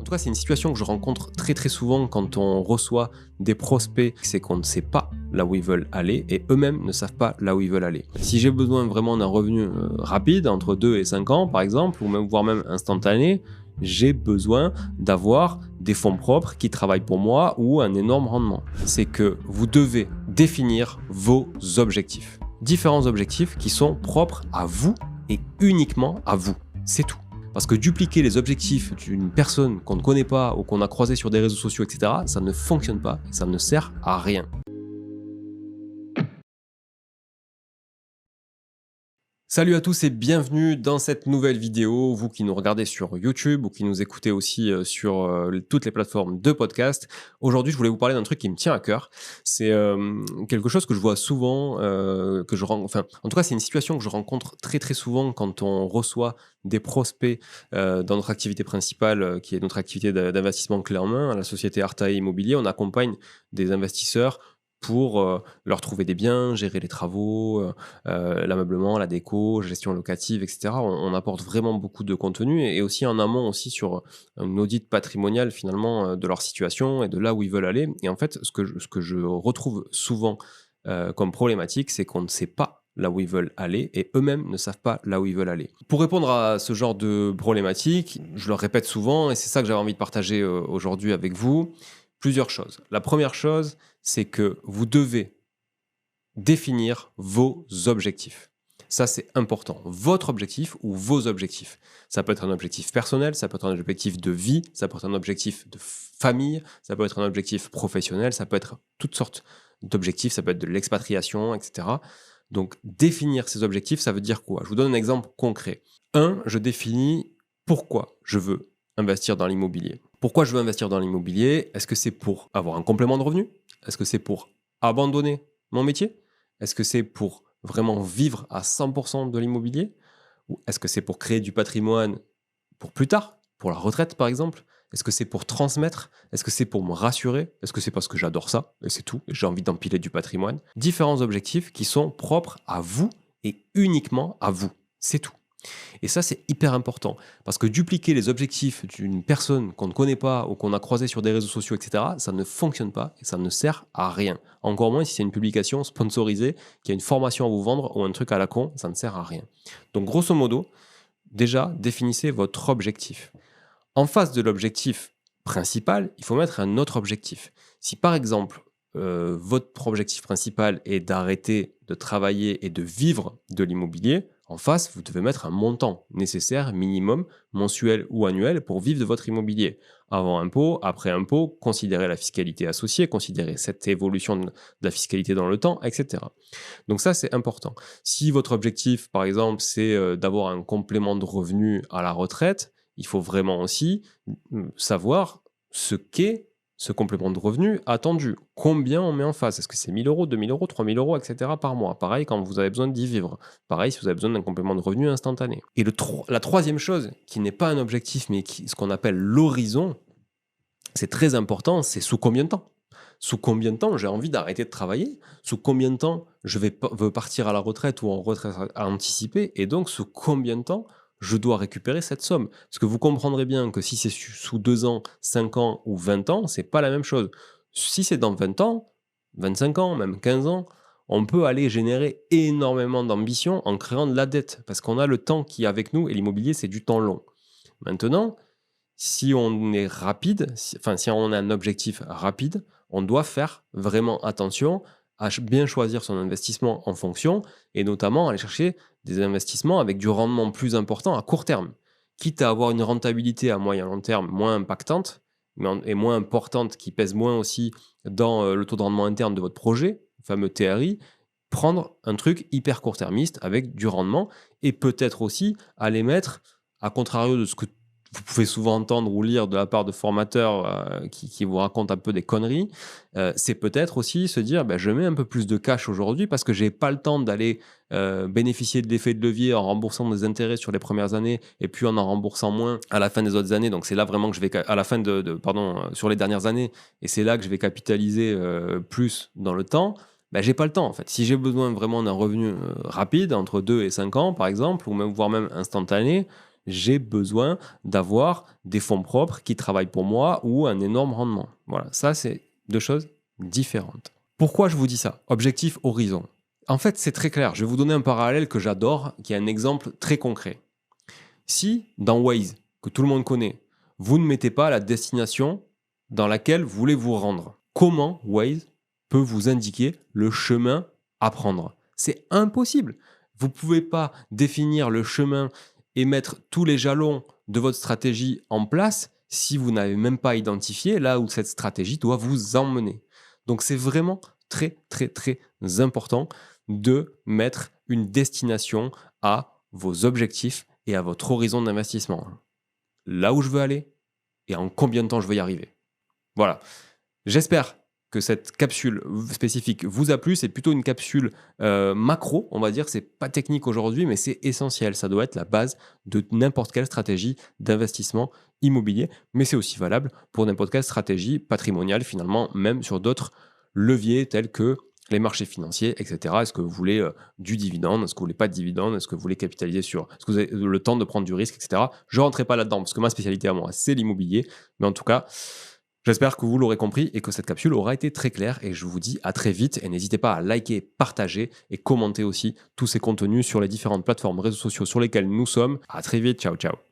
tout cas, c'est une situation que je rencontre très souvent quand on reçoit des prospects, c'est qu'on ne sait pas là où ils veulent aller et eux-mêmes ne savent pas là où ils veulent aller. Si j'ai besoin vraiment d'un revenu rapide, entre 2 et 5 ans par exemple, ou même, voire même instantané, j'ai besoin d'avoir des fonds propres qui travaillent pour moi ou un énorme rendement. C'est que vous devez définir vos objectifs. Différents objectifs qui sont propres à vous et uniquement à vous. C'est tout. Parce que dupliquer les objectifs d'une personne qu'on ne connaît pas ou qu'on a croisé sur des réseaux sociaux, etc., ça ne fonctionne pas et ça ne sert à rien. Salut à tous et bienvenue dans cette nouvelle vidéo, vous qui nous regardez sur YouTube ou qui nous écoutez aussi sur toutes les plateformes de podcast. Aujourd'hui, je voulais vous parler d'un truc qui me tient à cœur. C'est quelque chose que je vois souvent, en tout cas, c'est une situation que je rencontre très souvent quand on reçoit des prospects dans notre activité principale, qui est notre activité d'investissement clé en main, à la société Artae Immobilier. On accompagne des investisseurs pour leur trouver des biens, gérer les travaux, l'ameublement, la déco, gestion locative, etc. On apporte vraiment beaucoup de contenu et aussi en amont aussi sur un audit patrimonial finalement de leur situation et de là où ils veulent aller. Et en fait, ce que je retrouve souvent comme problématique, c'est qu'on ne sait pas là où ils veulent aller et eux-mêmes ne savent pas là où ils veulent aller. Pour répondre à ce genre de problématique, je le répète souvent et c'est ça que j'avais envie de partager aujourd'hui avec vous, plusieurs choses. La première chose, c'est que vous devez définir vos objectifs. Ça, c'est important. Votre objectif ou vos objectifs. Ça peut être un objectif personnel, ça peut être un objectif de vie, ça peut être un objectif de famille, ça peut être un objectif professionnel, ça peut être toutes sortes d'objectifs, ça peut être de l'expatriation, etc. Donc, définir ces objectifs, ça veut dire quoi? Je vous donne un exemple concret. Je définis pourquoi je veux investir dans l'immobilier. Pourquoi je veux investir dans l'immobilier? Est-ce que c'est pour avoir un complément de revenu? Est-ce que c'est pour abandonner mon métier? Est-ce que c'est pour vraiment vivre à 100% de l'immobilier? Ou est-ce que c'est pour créer du patrimoine pour plus tard, pour la retraite par exemple? Est-ce que c'est pour transmettre? Est-ce que c'est pour me rassurer? Est-ce que c'est parce que j'adore ça et c'est tout, et j'ai envie d'empiler du patrimoine? Différents objectifs qui sont propres à vous et uniquement à vous. C'est tout. Et ça, c'est hyper important parce que dupliquer les objectifs d'une personne qu'on ne connaît pas ou qu'on a croisé sur des réseaux sociaux, etc., ça ne fonctionne pas et ça ne sert à rien. Encore moins si c'est une publication sponsorisée qui a une formation à vous vendre ou un truc à la con, ça ne sert à rien. Donc, grosso modo, déjà, définissez votre objectif. En face de l'objectif principal, il faut mettre un autre objectif. Si par exemple, votre objectif principal est d'arrêter de travailler et de vivre de l'immobilier, en face, vous devez mettre un montant nécessaire, minimum, mensuel ou annuel, pour vivre de votre immobilier. Avant impôt, après impôt, considérez la fiscalité associée, considérez cette évolution de la fiscalité dans le temps, etc. Donc ça, c'est important. Si votre objectif, par exemple, c'est d'avoir un complément de revenu à la retraite, il faut vraiment aussi savoir ce qu'est ce complément de revenu attendu. Combien on met en face? Est-ce que c'est 1 000 €, 2 000 €, 3 000 € etc. par mois? Pareil quand vous avez besoin d'y vivre. Pareil si vous avez besoin d'un complément de revenu instantané. Et la troisième chose, qui n'est pas un objectif, mais ce qu'on appelle l'horizon, c'est très important, c'est sous combien de temps? Sous combien de temps j'ai envie d'arrêter de travailler? Sous combien de temps je veux partir à la retraite ou en retraite à anticiper? Et donc, sous combien de temps je dois récupérer cette somme? Parce que vous comprendrez bien que si c'est sous 2 ans, 5 ans ou 20 ans, c'est pas la même chose. Si c'est dans 20 ans, 25 ans, même 15 ans, on peut aller générer énormément d'ambition en créant de la dette parce qu'on a le temps qui est avec nous et l'immobilier, c'est du temps long. Maintenant, si on est rapide, si on a un objectif rapide, on doit faire vraiment attention à bien choisir son investissement en fonction et notamment aller chercher des investissements avec du rendement plus important à court terme, quitte à avoir une rentabilité à moyen long terme moins impactante et moins importante, qui pèse moins aussi dans le taux de rendement interne de votre projet, le fameux TRI, prendre un truc hyper court-termiste avec du rendement et peut-être aussi aller mettre, à contrario de ce que vous pouvez souvent entendre ou lire de la part de formateurs qui vous racontent un peu des conneries, c'est peut-être aussi se dire je mets un peu plus de cash aujourd'hui parce que j'ai pas le temps d'aller bénéficier de l'effet de levier en remboursant des intérêts sur les premières années et puis en remboursant moins à la fin des autres années. Donc c'est là vraiment que je vais à la fin sur les dernières années, et c'est là que je vais capitaliser plus dans le temps. J'ai pas le temps en fait. Si j'ai besoin vraiment d'un revenu rapide, entre 2 et 5 ans par exemple, ou même voire même instantané, j'ai besoin d'avoir des fonds propres qui travaillent pour moi ou un énorme rendement. Voilà, ça c'est deux choses différentes. Pourquoi je vous dis ça? Objectif horizon. En fait, c'est très clair. Je vais vous donner un parallèle que j'adore, qui est un exemple très concret. Si, dans Waze, que tout le monde connaît, vous ne mettez pas la destination dans laquelle vous voulez vous rendre, comment Waze peut vous indiquer le chemin à prendre? C'est impossible. Vous ne pouvez pas définir le chemin et mettre tous les jalons de votre stratégie en place si vous n'avez même pas identifié là où cette stratégie doit vous emmener. Donc c'est vraiment très très très important de mettre une destination à vos objectifs et à votre horizon d'investissement. Là où je veux aller et en combien de temps je veux y arriver. Voilà. J'espère que cette capsule spécifique vous a plu. C'est plutôt une capsule macro, on va dire. C'est pas technique aujourd'hui, mais c'est essentiel. Ça doit être la base de n'importe quelle stratégie d'investissement immobilier. Mais c'est aussi valable pour n'importe quelle stratégie patrimoniale, finalement, même sur d'autres leviers tels que les marchés financiers, etc. Est-ce que vous voulez du dividende? Est-ce que vous voulez pas de dividende? Est-ce que vous voulez capitaliser sur... Est-ce que vous avez le temps de prendre du risque, etc. Je ne rentrerai pas là-dedans parce que ma spécialité à moi, c'est l'immobilier. Mais en tout cas, j'espère que vous l'aurez compris et que cette capsule aura été très claire. Et je vous dis à très vite. Et n'hésitez pas à liker, partager et commenter aussi tous ces contenus sur les différentes plateformes réseaux sociaux sur lesquels nous sommes. À très vite. Ciao, ciao.